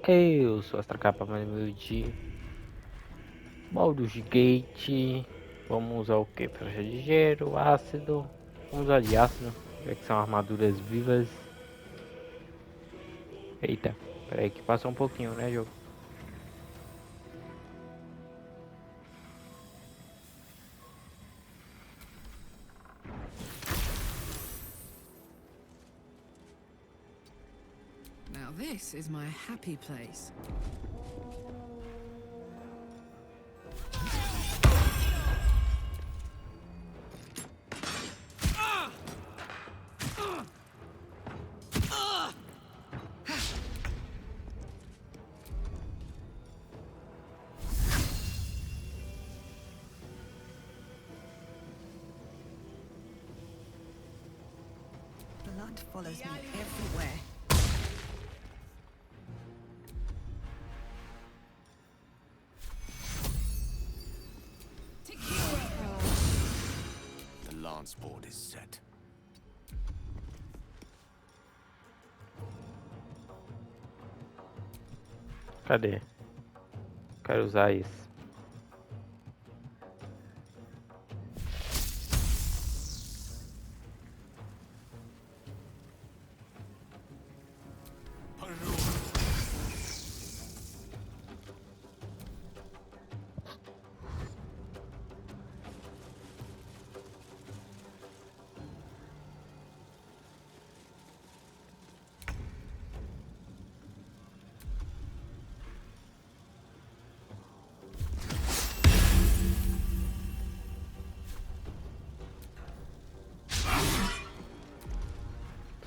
Eu sou Astracar para mais meu dia. Baldur gigante. Vamos usar o que? Flecha de gelo, ácido. Vamos usar de ácido, já que são armaduras vivas. Eita, peraí que passa um pouquinho, né, jogo? Now this is my happy place. Blood follows me everywhere. The lance board is set. Cadê? Quero usar isso.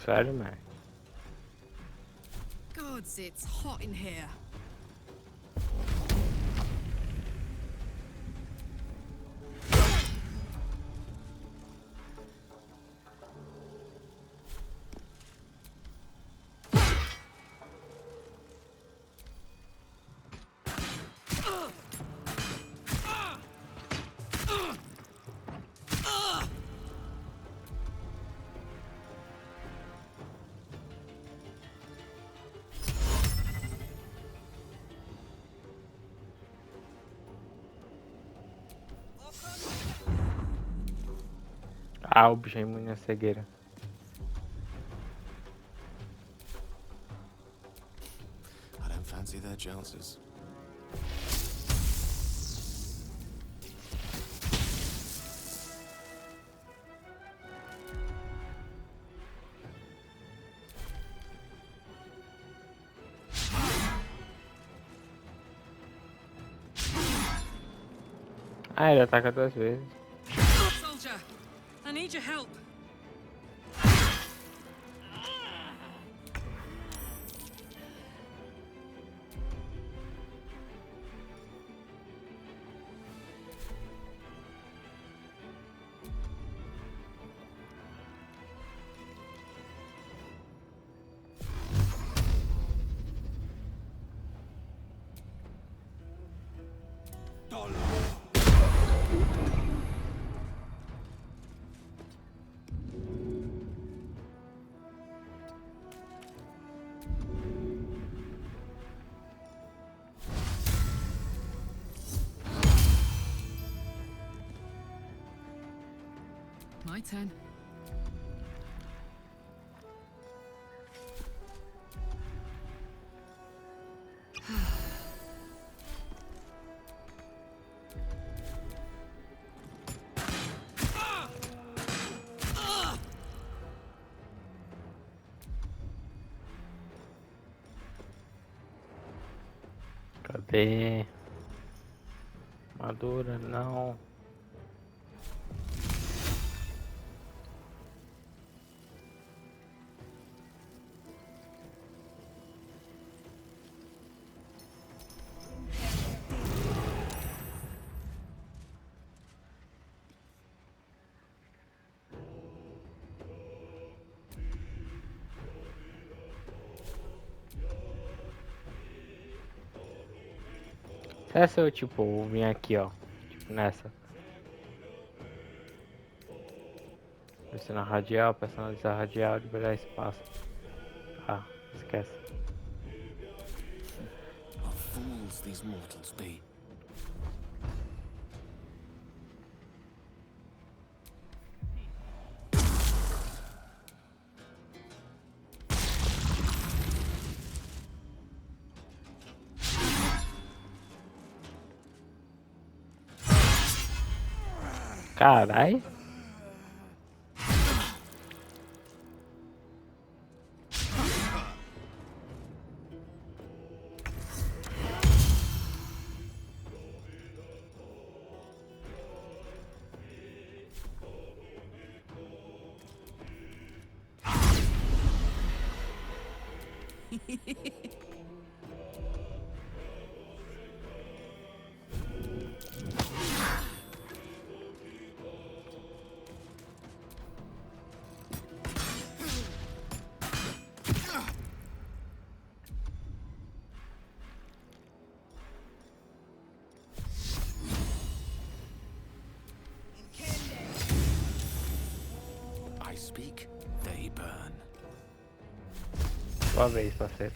Sério, mano? Gods, it's hot in here. Ah, o bicho é imune à cegueira. I don't fancy their chances. Ah, ele ataca duas vezes. Soldier, I need your help. My turn. Cadê? Madura, não. Essa eu, tipo, vim aqui, ó. Tipo, nessa. Pressionar radial, personalizar radial, liberar espaço. Ah, esquece. must these mortals be? Carai. I speak, they burn. Sua vez, parceiro.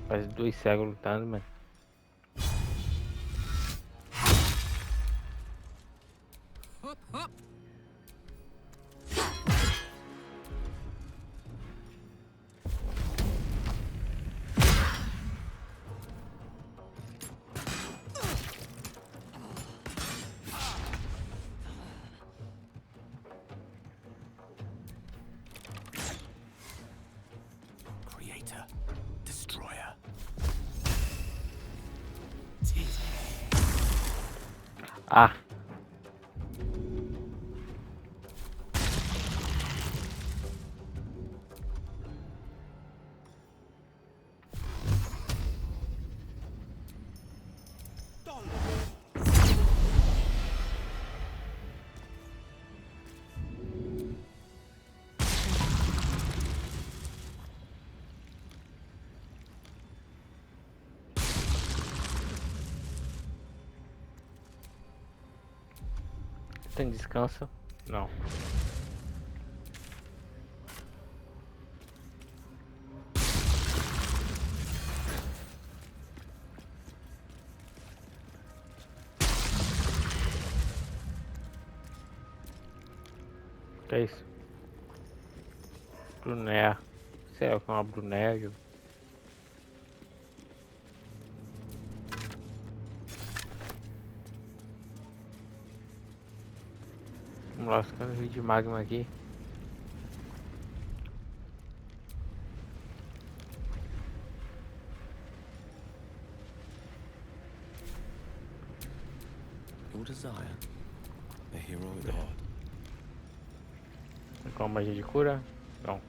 Faz 2 cegos lutando, mano. Hop, hop. Creator, destroyer. Ah. Tem descanso? Não. Que é isso? Brunéia. Sei lá o que é uma brunéia. Vamos lá, ficando vídeo de magma aqui. Your desire, a heroic heart. Com a magia de cura? Não.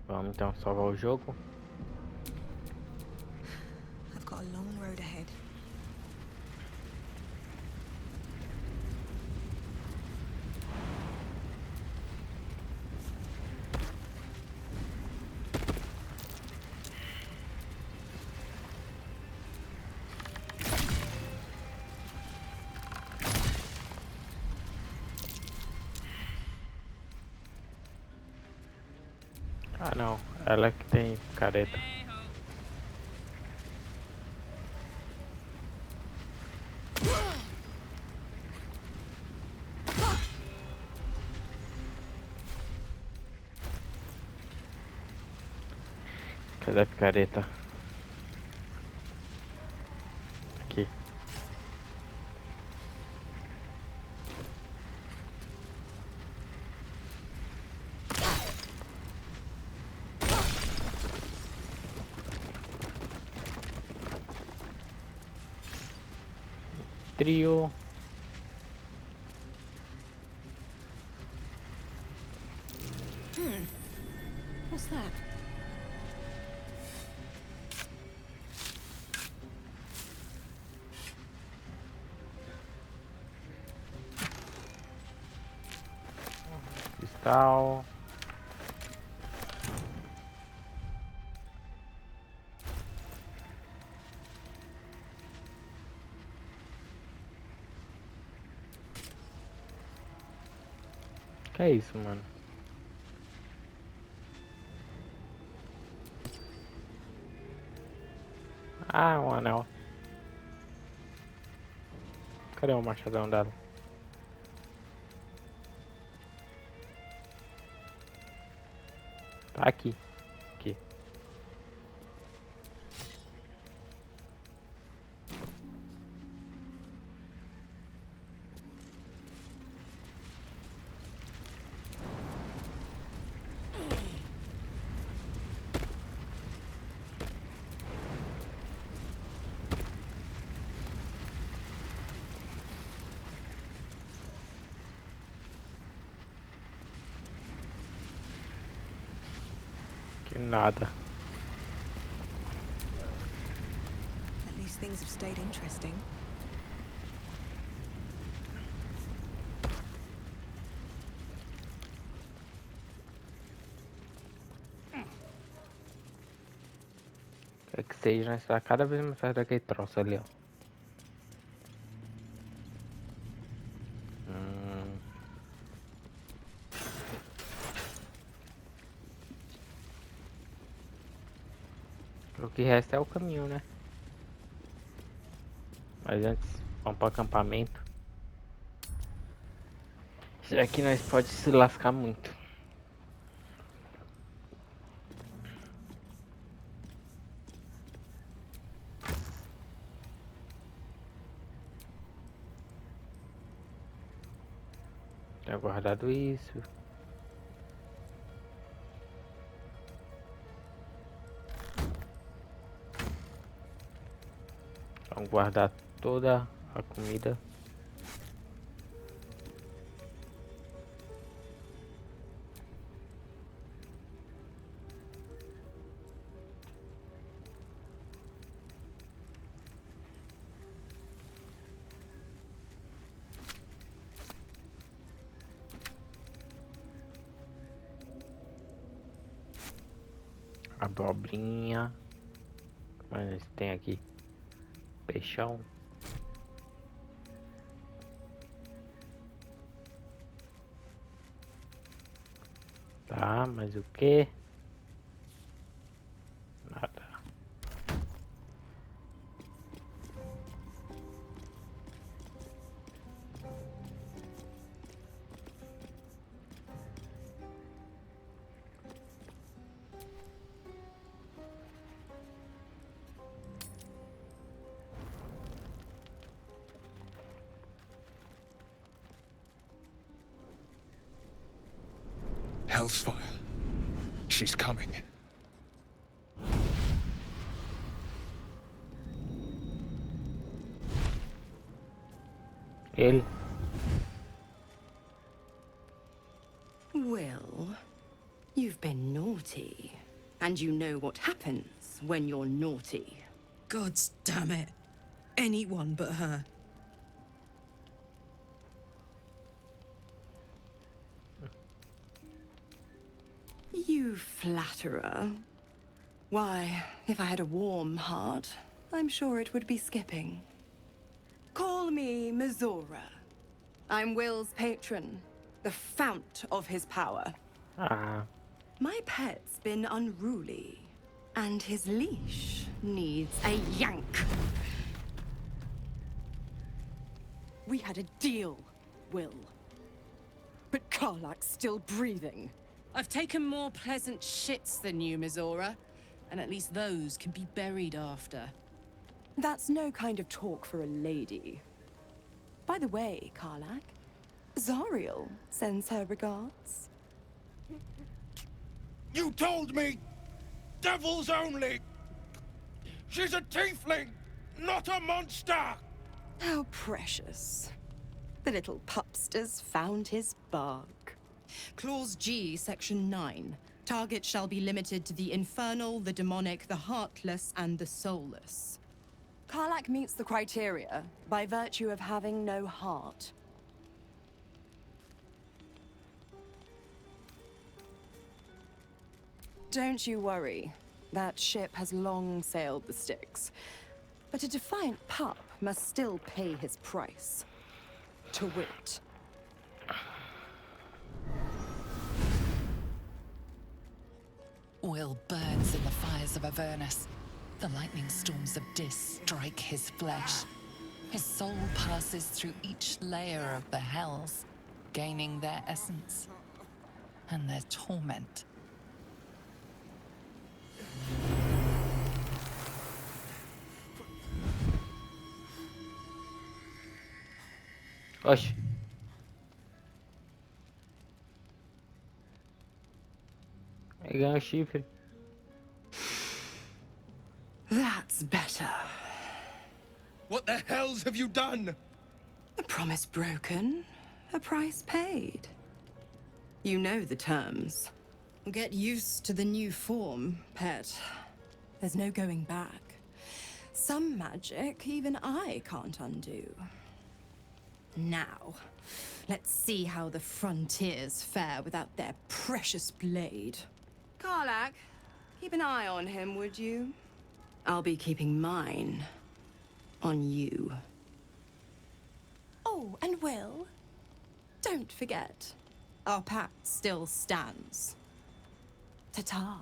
Vamos então salvar o jogo. I've got a long road ahead. Ah não, ela que tem careta. Cadê a picareta? Aqui. Trio. What's that? portal. Que é isso, mano? Ah, um anel. Cadê o machadão dela? Tá aqui. Aqui. Que nada. At least things have stayed interesting. Quer que seja, né? Está cada vez mais perto daquele troço ali, ó. O que resta é o caminho, né? Mas antes, vamos para acampamento. Já que nós pode se lascar muito. Tenho guardado isso. Vamos guardar toda a comida. Abobrinha. Mas tem aqui peixão. Tá, mas o que? Nada. Hell's fire. She's coming. Ele. Well, you've been naughty. And you know what happens when you're naughty. Gods damn it. Anyone but her. You flatterer. Why, if I had a warm heart, I'm sure it would be skipping. Call me Mizora. I'm Will's patron, the fount of his power. Ah, My pet's been unruly, and his leash needs a yank. We had a deal, Will. But Karlak's still breathing. I've taken more pleasant shits than you, Mizora. And at least those can be buried after. That's no kind of talk for a lady. By the way, Karlak, Zariel sends her regards. You told me! Devils only! She's a tiefling, not a monster! How precious. The little pupster's found his bark. Clause G, Section 9. Target shall be limited to the infernal, the demonic, the heartless, and the soulless. Karlak meets the criteria by virtue of having no heart. Don't you worry. That ship has long sailed the Styx. But a defiant pup must still pay his price. To wit. Will burns in the fires of Avernus. The lightning storms of Dis strike his flesh. His soul passes through each layer of the hells, gaining their essence and their torment. Oxe. Pegar um chifre. That's better. What the hells have you done? A promise broken, a price paid. You know the terms. Get used to the new form, pet. There's no going back. Some magic even I can't undo. Now, let's see how the frontiers fare without their precious blade. Karlak, keep an eye on him, would you? I'll be keeping mine on you. Oh, and Will, don't forget, our pact still stands. Ta-ta.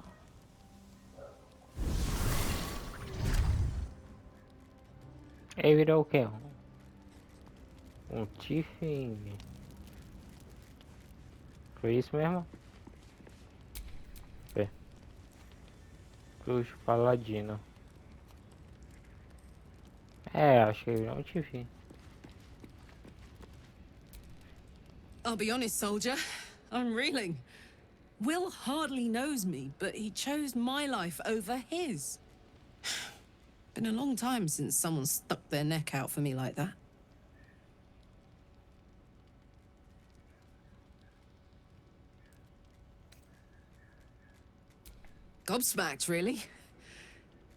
Aí virou o quê? Um Tiffin. Foi isso mesmo? É. Cruz Paladino. É, acho que virou um Tiffin. I'll be honest, soldier. I'm reeling. Will hardly knows me, but he chose my life over his. Been a long time since someone stuck their neck out for me like that. Gobsmacked, really.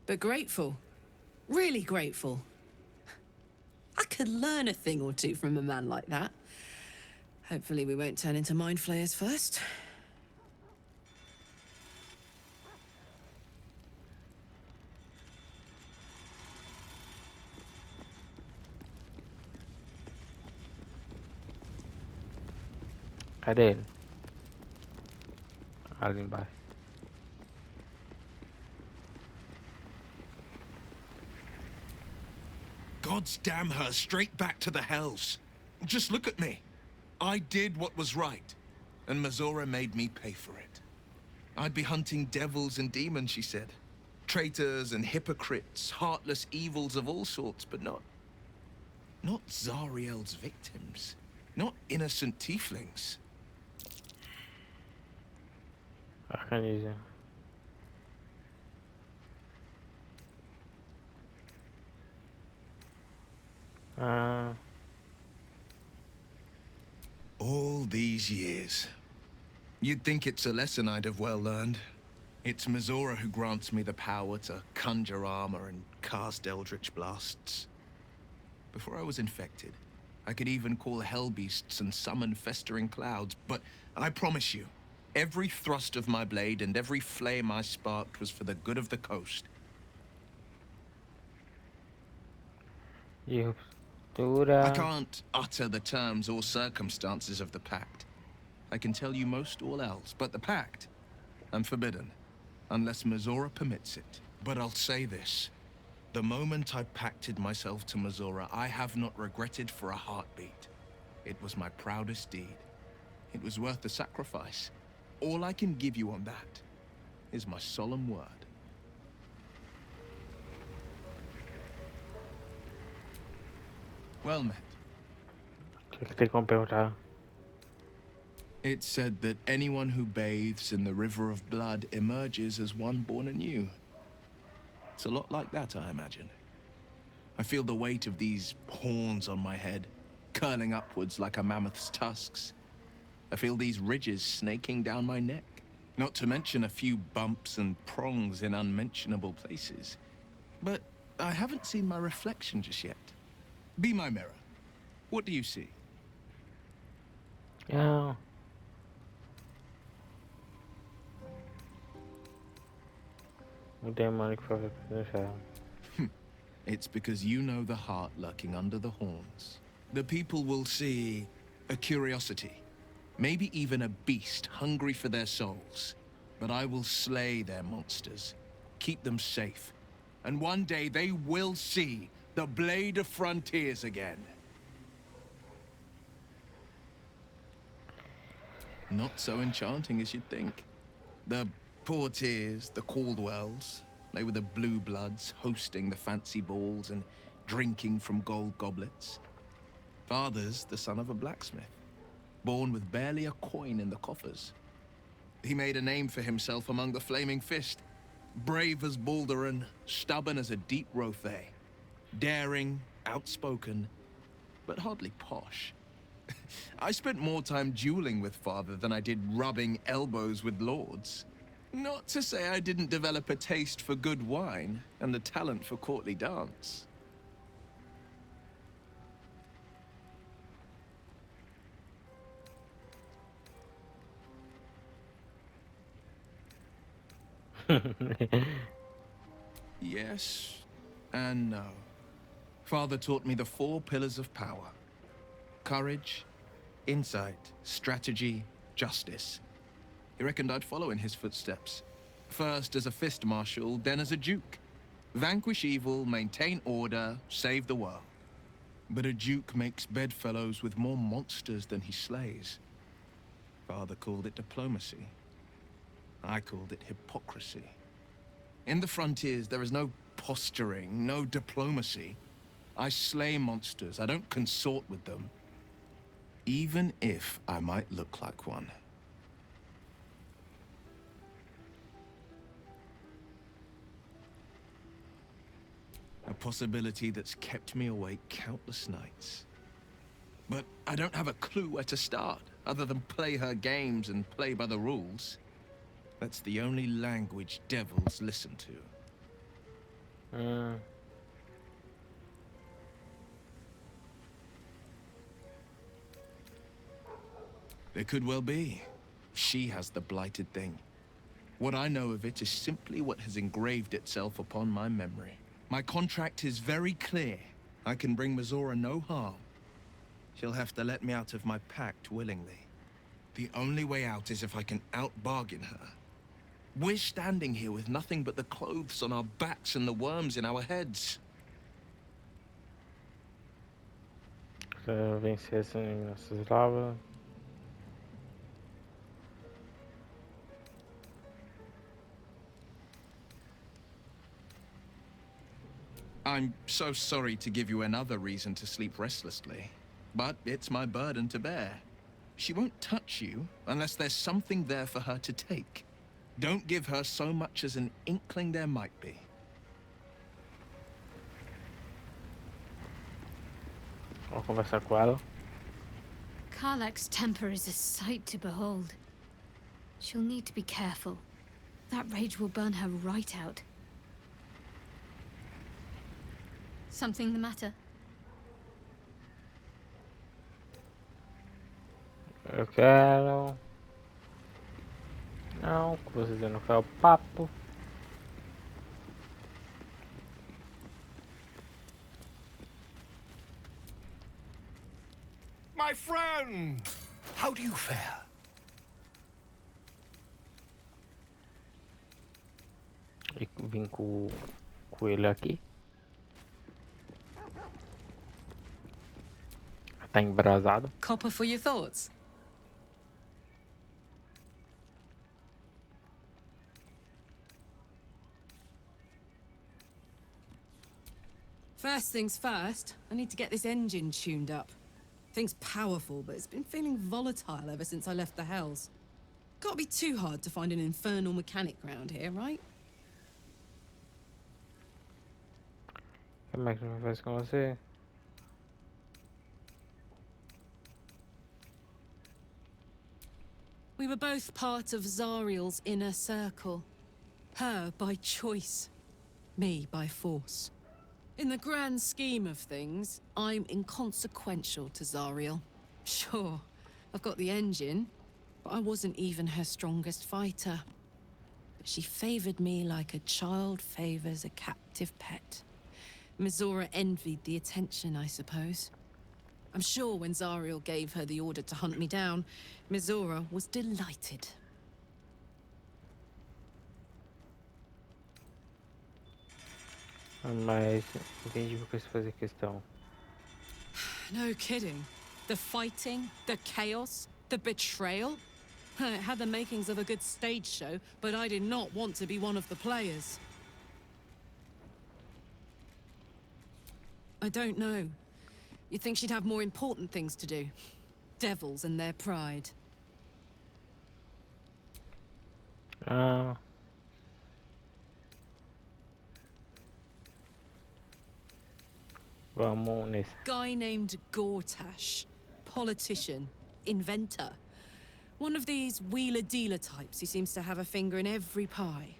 But grateful. Really grateful. I could learn a thing or two from a man like that. Hopefully we won't turn into mind flayers first. Cadê ele? Ali embaixo. God's damn her, straight back to the hells. Just look at me. I did what was right, and Mazora made me pay for it. I'd be hunting devils and demons, she said. Traitors and hypocrites, heartless evils of all sorts, but not Zariel's victims. Not innocent tieflings. Arcanismo. All these years. You'd think it's a lesson I'd have well learned. It's Mazora who grants me the power to conjure armor and cast eldritch blasts. Before I was infected, I could even call hell beasts and summon festering clouds, but I promise you, every thrust of my blade and every flame I sparked was for the good of the coast. I can't utter the terms or circumstances of the pact. I can tell you most all else, but the pact, I'm forbidden, unless Mazora permits it. But I'll say this. The moment I pacted myself to Mazora, I have not regretted for a heartbeat. It was my proudest deed. It was worth the sacrifice. All I can give you on that is my solemn word. Well met. Tem como perguntar. It's said that anyone who bathes in the river of blood emerges as one born anew. It's a lot like that, I imagine. I feel the weight of these horns on my head, curling upwards like a mammoth's tusks. I feel these ridges snaking down my neck, not to mention a few bumps and prongs in unmentionable places. But I haven't seen my reflection just yet. Be my mirror. What do you see? O demônio que foi no inferno. It's because you know the heart lurking under the horns. The people will see a curiosity, maybe even a beast hungry for their souls. But I will slay their monsters, keep them safe. And one day they will see the Blade of Frontiers again. Not so enchanting as you'd think. The Portiers, the Caldwells, they were the blue bloods hosting the fancy balls and drinking from gold goblets. Father's the son of a blacksmith, born with barely a coin in the coffers. He made a name for himself among the Flaming Fist. Brave as Baldur and stubborn as a deep Rothay. Daring, outspoken, but hardly posh. I spent more time dueling with father than I did rubbing elbows with lords. Not to say I didn't develop a taste for good wine and the talent for courtly dance. Yes and no. Father taught me the 4 pillars of power. Courage, insight, strategy, justice. He reckoned I'd follow in his footsteps. First as a fist marshal, then as a duke. Vanquish evil, maintain order, save the world. But a duke makes bedfellows with more monsters than he slays. Father called it diplomacy. I called it hypocrisy. In the frontiers, there is no posturing, no diplomacy. I slay monsters, I don't consort with them. Even if I might look like one. A possibility that's kept me awake countless nights. But I don't have a clue where to start, other than play her games and play by the rules. That's the only language devils listen to. There could well be. She has the blighted thing. What I know of it is simply what has engraved itself upon my memory. My contract is very clear. I can bring Mizora no harm. She'll have to let me out of my pact willingly. The only way out is if I can out-bargain her. We're standing here with nothing but the clothes on our backs and the worms in our heads. Vencessem nossas lavas. I'm so sorry to give you another reason to sleep restlessly, but it's my burden to bear. She won't touch you unless there's something there for her to take. Don't give her so much as an inkling there might be. Vou conversar com ela. Karlach's temper is a sight to behold. She'll need to be careful. That rage will burn her right out. Something the matter? Eu quero. Não, que vocês não querem o papo. My friend! How do you fare? E vim com ele aqui. Tá embrasado. Copper for your thoughts? First things first, I need to get this engine tuned up. Thing's powerful, but it's been feeling volatile ever since I left the Hells. Can't be too hard to find an infernal mechanic round here, right? Como é que não faz com você? We were both part of Zariel's inner circle. Her by choice, me by force. In the grand scheme of things, I'm inconsequential to Zariel. Sure, I've got the engine, but I wasn't even her strongest fighter. But She favored me like a child favors a captive pet. Mizora envied the attention, I suppose. I'm sure when Zariel gave her the order to hunt me down, Mizora was delighted. Mas entendi por que você fazia questão. No kidding. The fighting, the chaos, the betrayal. It had the makings of a good stage show, but I did not want to be one of the players. I don't know. You'd think she'd have more important things to do. Devils and their pride. Ah, vamos nesse. Guy named Gortash. Politician. Inventor. One of these wheeler-dealer types who seems to have a finger in every pie.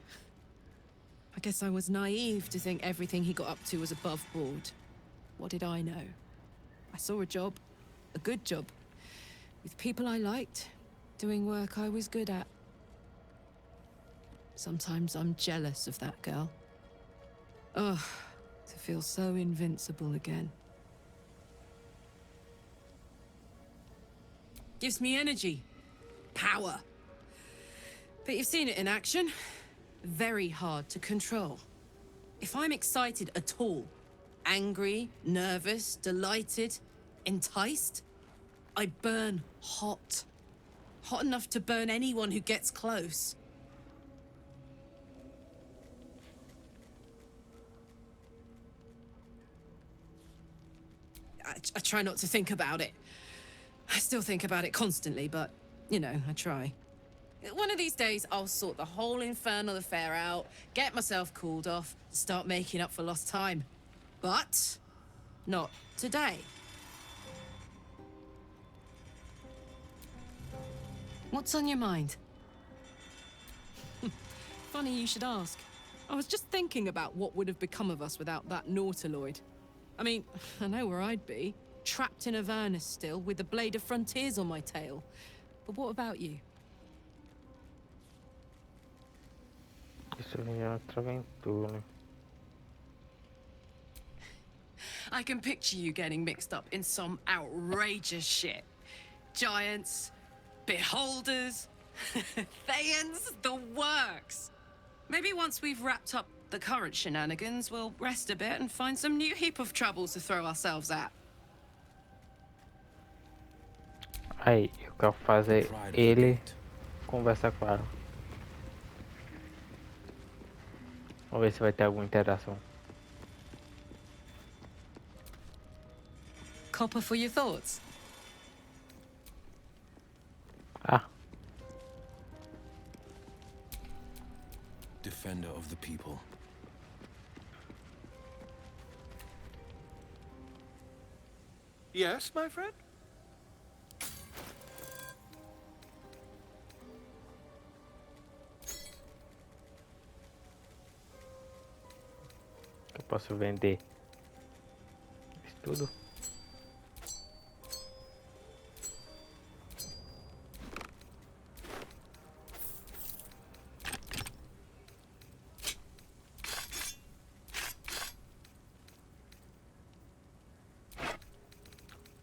I guess I was naive to think everything he got up to was above board. What did I know? I saw a job. A good job. With people I liked. Doing work I was good at. Sometimes I'm jealous of that girl. Ugh, to feel so invincible again. Gives me energy. Power. But you've seen it in action. Very hard to control. If I'm excited at all, angry, nervous, delighted, enticed, I burn hot. Hot enough to burn anyone who gets close. I try not to think about it. I still think about it constantly, but, you know, I try. One of these days, I'll sort the whole infernal affair out, get myself cooled off, start making up for lost time. But not today. What's on your mind? Funny you should ask. I was just thinking about what would have become of us without that Nautiloid. I mean, I know where I'd be. Trapped in Avernus still, with the Blade of Frontiers on my tail. But what about you? Isso é outra aventura. I can picture you getting mixed up in some outrageous shit. Giants, beholders, Thayans, the works. Maybe once we've wrapped up the current shenanigans, we'll rest a bit and find some new heap of troubles to throw ourselves at. Aí, eu quero fazer ele conversar com ela. Vamos ver se vai ter alguma interação. Copper for your thoughts? Ah, Defender of the people. Yes, my friend? eu posso vender isso tudo.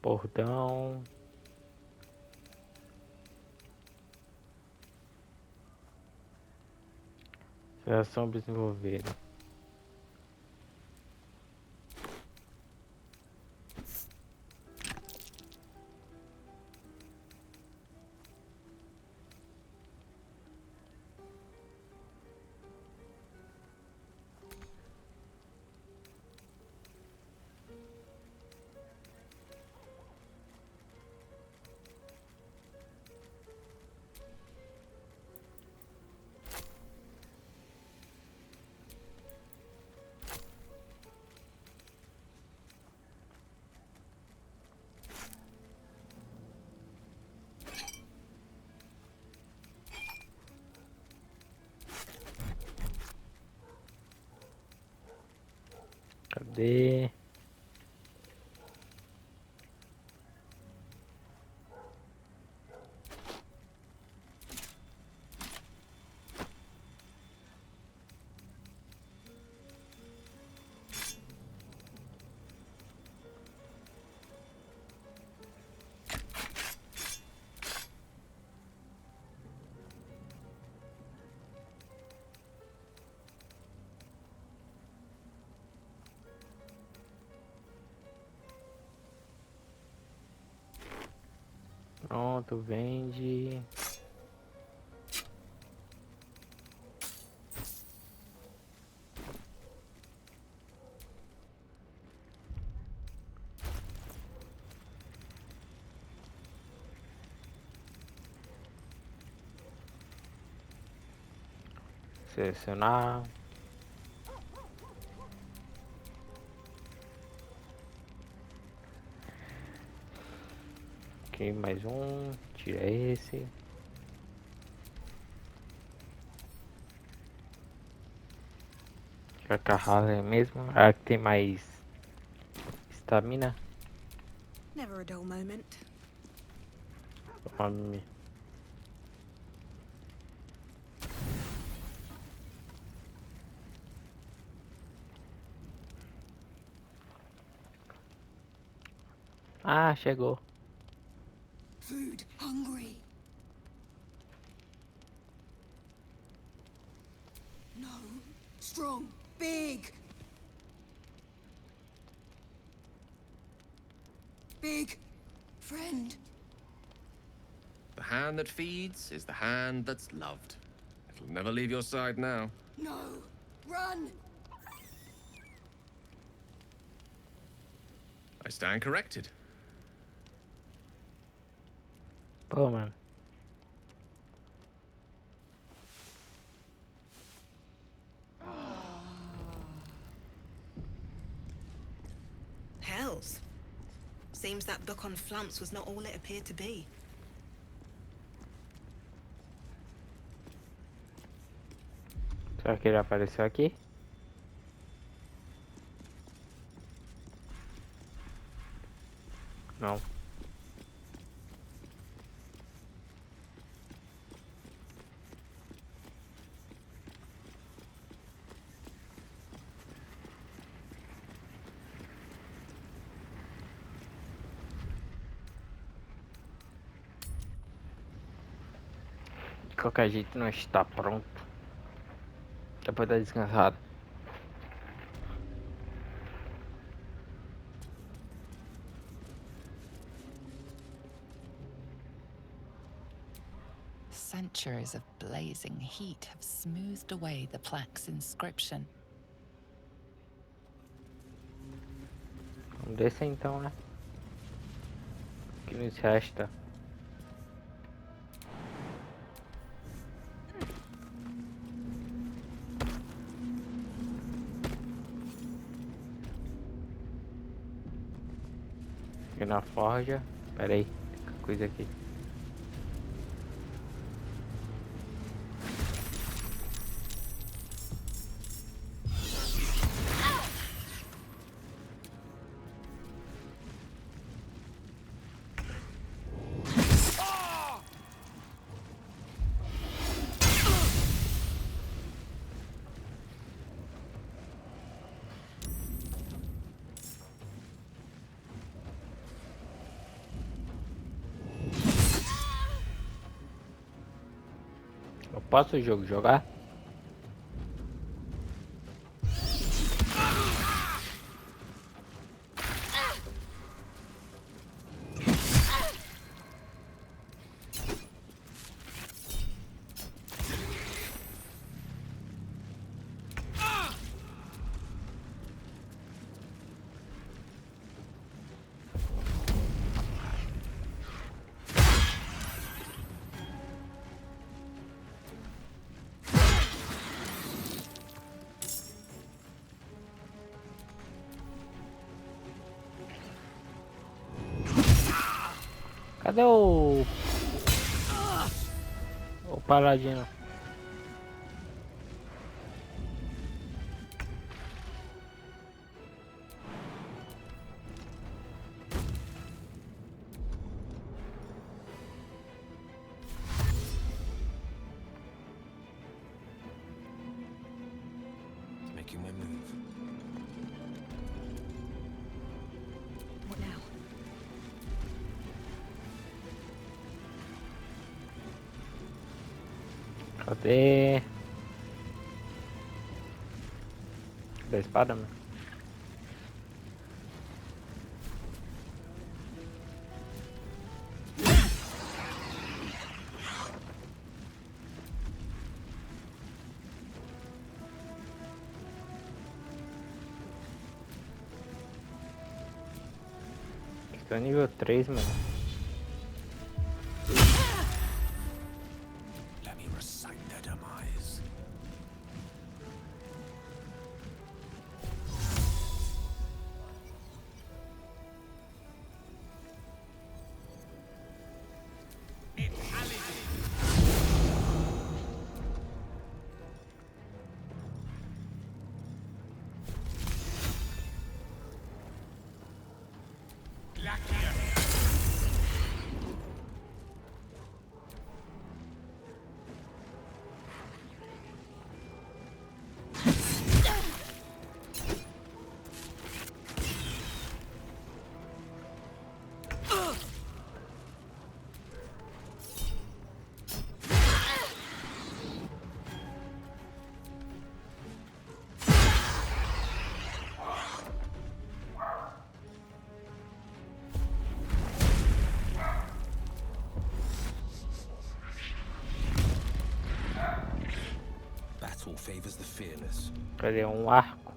Bordão. Seleção desenvolvida. Cadê? Pronto, vende. Selecionar. Ok, mais um. Tira esse. Tira a carrada mesmo. Ah, que tem mais estamina. Never a dull moment. Ah, chegou. Food, hungry. No, strong, big. Big friend. The hand that feeds is the hand that's loved. It'll never leave your side now. No, run. I stand corrected. Pô, mano. Hells. Seems that book on Flamps was not all it appeared to be. Será que ele apareceu aqui? Não. De qualquer jeito não está pronto. Depois da descansada. Centuries of blazing heat have smoothed away the plaque's inscription. Vamos descer então, né? O que nos resta? Aqui na forja. Pera aí, tem coisa aqui. Eu posso o jogo jogar? Cadê o paladino? Making my move. What now? Cadê? Da espada, mano. Só nível 3, mano. Let me recite their demise. Battle favors the fearless. Cadê um arco?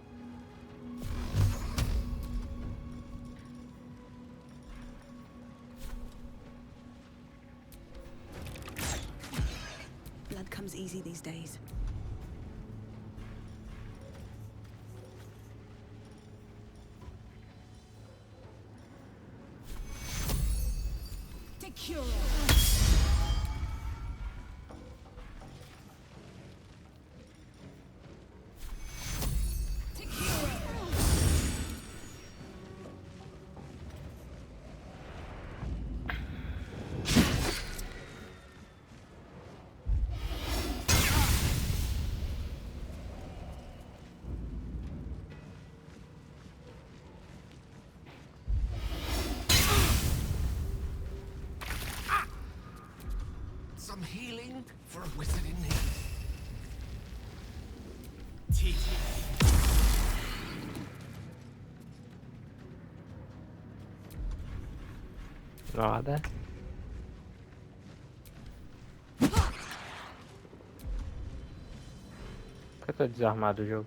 Blood comes easy these days. Some healing for a wizard in need. Tea. Nada. Por que eu tô desarmado o jogo?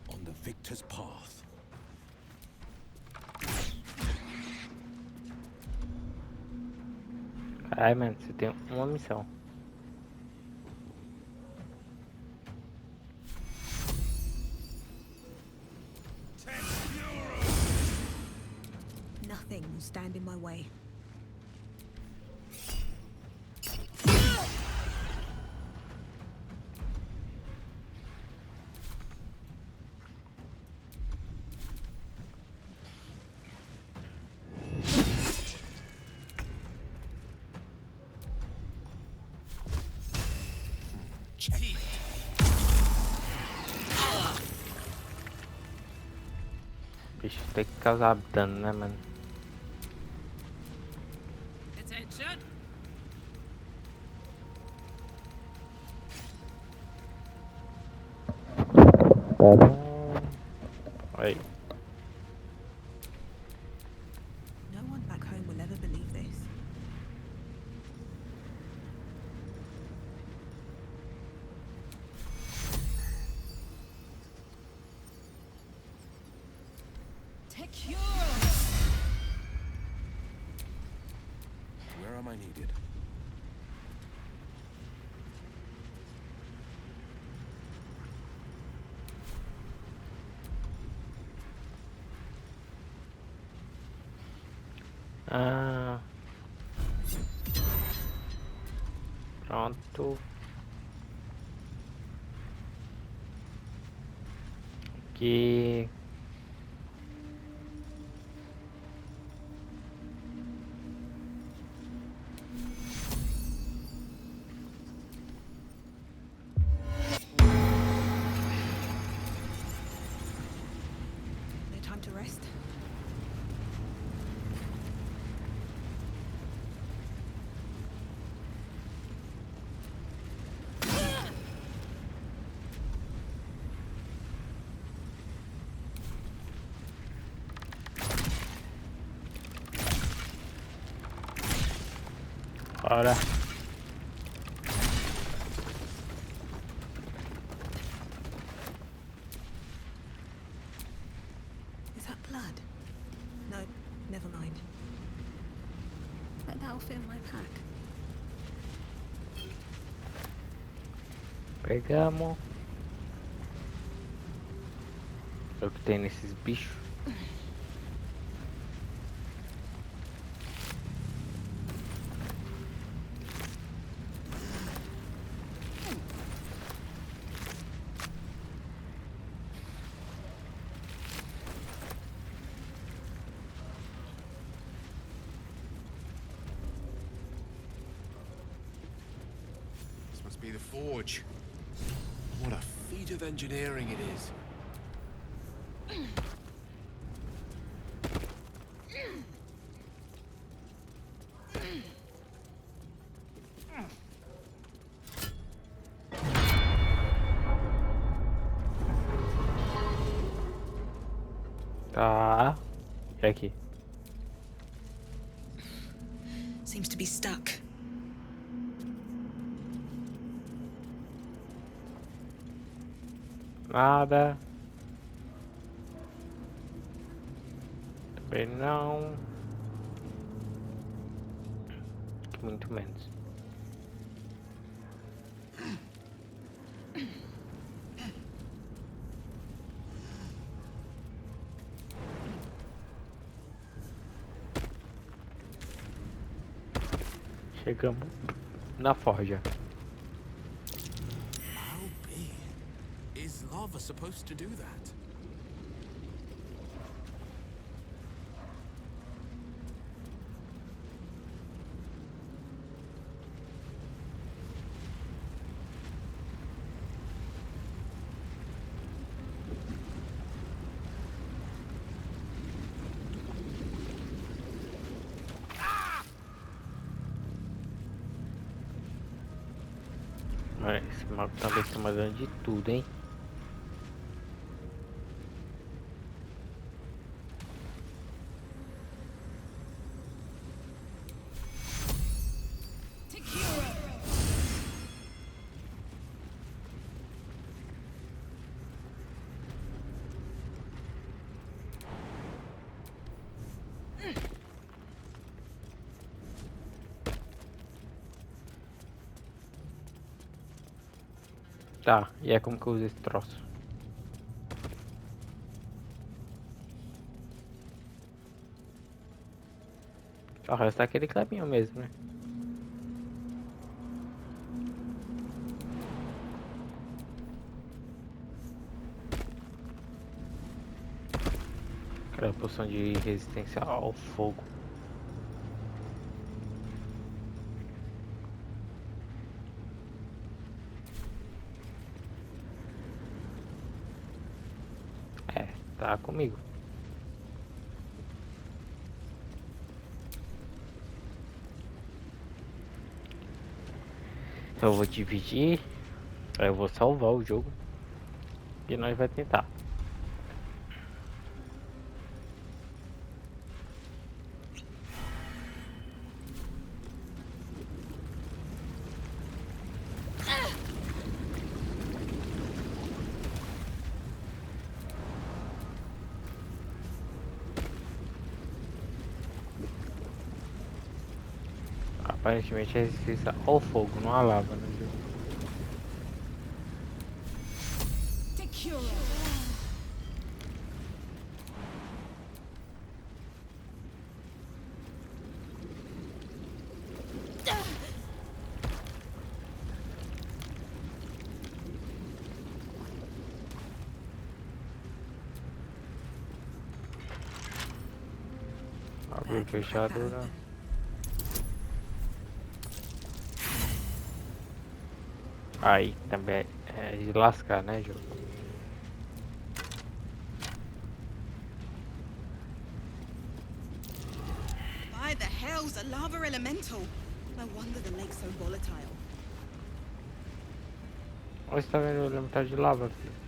On the victor's path. Caralho, mano, você tem uma missão. Nothing will stand in my way. Bicho, tem que causar dano, né, mano? Attention! Aí. No one back home will ever believe this. Where am I needed? Ah. Pronto. Aqui. No time to rest. Bora. Is that blood? No, never mind. But that'll fit in my pack. Pegamos. É o que tem nesses bichos. This must be the forge. What a feat of engineering it is. Tá. E aqui? Seems to be stuck. Nada. Também não. Aqui muito menos. Chegamos na forja. How big? Is lava supposed to do that? Olha, esse mago também está mandando de tudo, hein? Tá, e é como que eu uso esse troço? Só resta aquele caminho mesmo, né? Aquela poção de resistência ao fogo. É, tá comigo. Então eu vou dividir. Aí eu vou salvar o jogo. E nós vai tentar. Aparentemente é resistência ao fogo, não à lava, né? Abrir fechadura. Aí também é de lascar, né, jogo? By the hells, a lava elemental. No wonder the lake's so volatile. Olha, você tá vendo o elemental de lava, filho?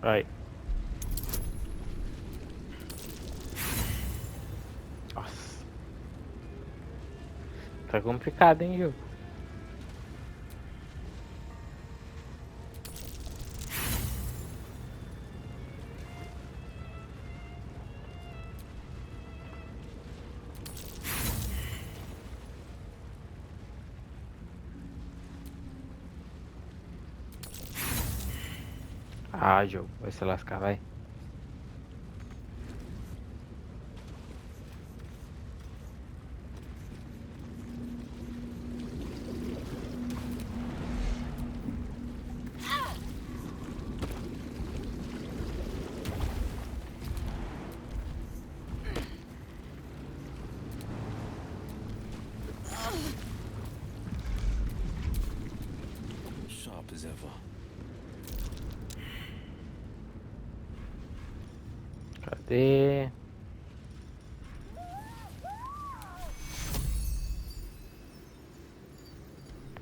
Vai. Nossa. Tá complicado, hein, jogo? Ah, jogo. Vai se lascar, vai. Sharp as ever. Cadê?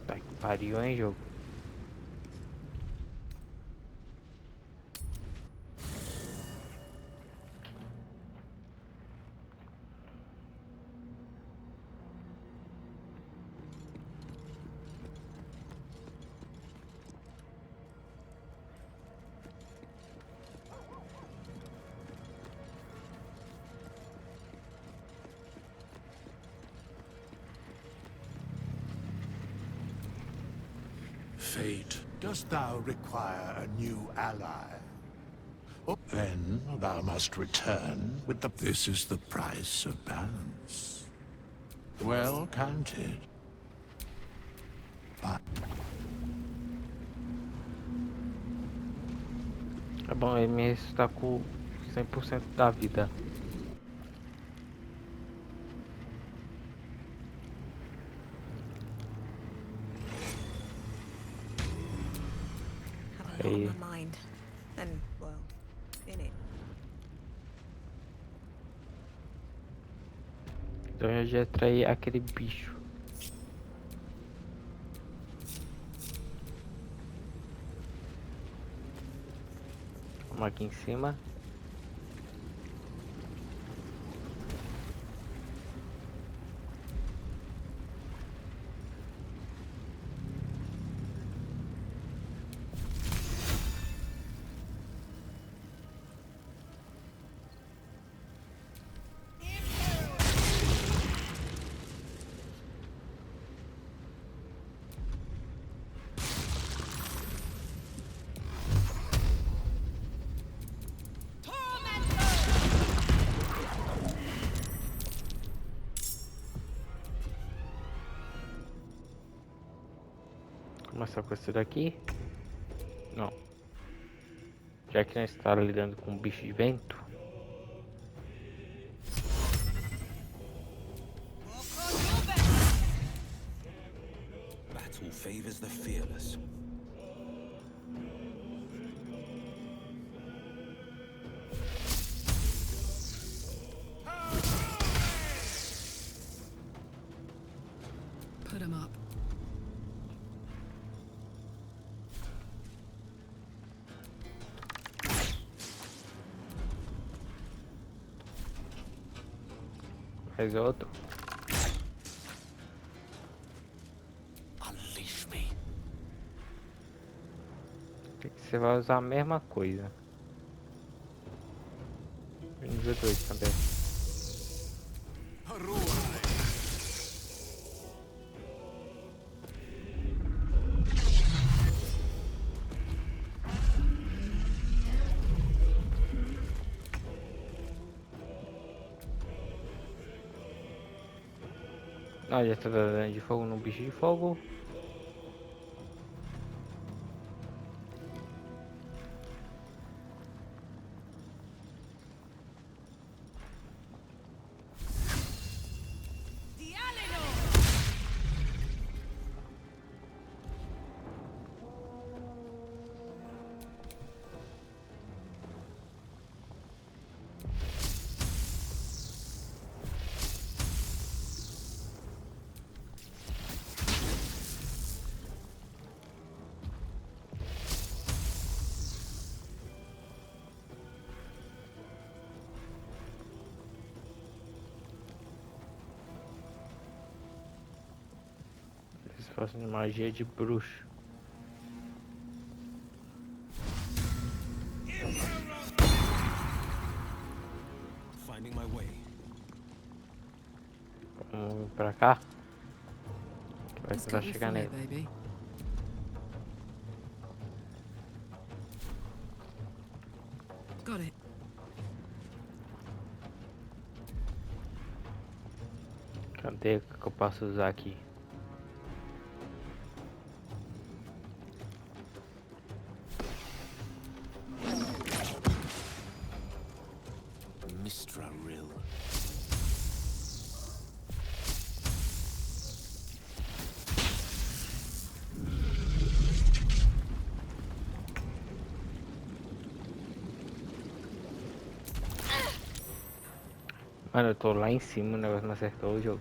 Tá que pariu, hein, jogo? Fate, dost thou require a new ally? Then thou must return with the... This is the price of balance. Well counted. But Tá bom, ele me está com 100% da vida. Have a lot on my mind. And, well, in it. Então eu já atraí aquele bicho. Vamos aqui em cima. Começar com esse daqui. Não. Já que nós está lidando com um bicho de vento. Battle favors the fearless. Put him up. Faz outro. unleash me. Você vai usar a mesma coisa. Nível 2 também. Ah, já tá dando de fogo no bicho de fogo. Fazendo magia de bruxo. Finding my way. Vamos vir pra cá. Que vai Let's tentar go with chegar fire, nele. baby. Got it. Cadê o que eu posso usar aqui? Mistraril. Mano, eu tô lá em cima, o negócio não acertou o jogo.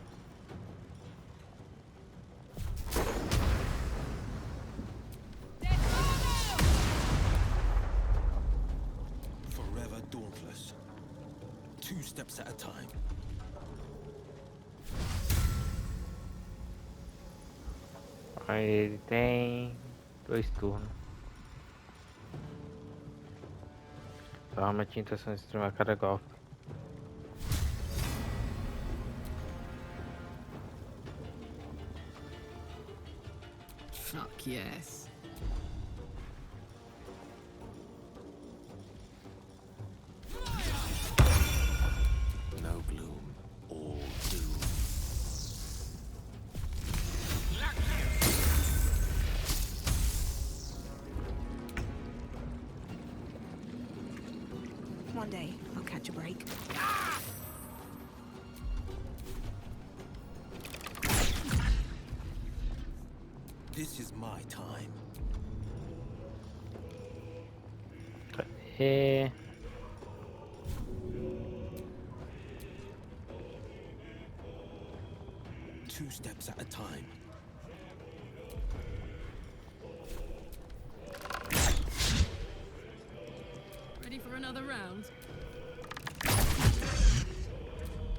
Forever dauntless. 2 steps at a time. Aí ele tem 2 turnos. Sua arma tinha intenção de destruir a cada golpe. Fuck yes. No gloom, all doom. One day, I'll catch a break. This is my time. Cadê? Two steps at a time. Ready for another round?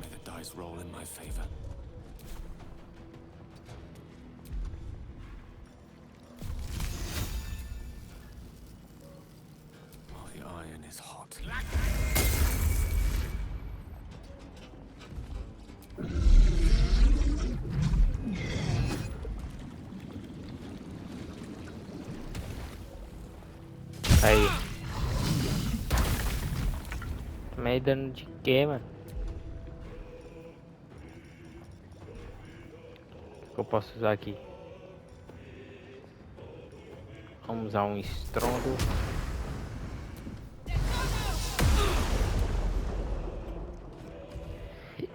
May the dice roll in my favor. My iron is hot. Aí. Meio dano de quê, mano? O que eu posso usar aqui? Vamos usar um estrondo.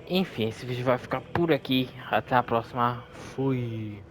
Enfim, esse vídeo vai ficar por aqui. Até a próxima. Fui.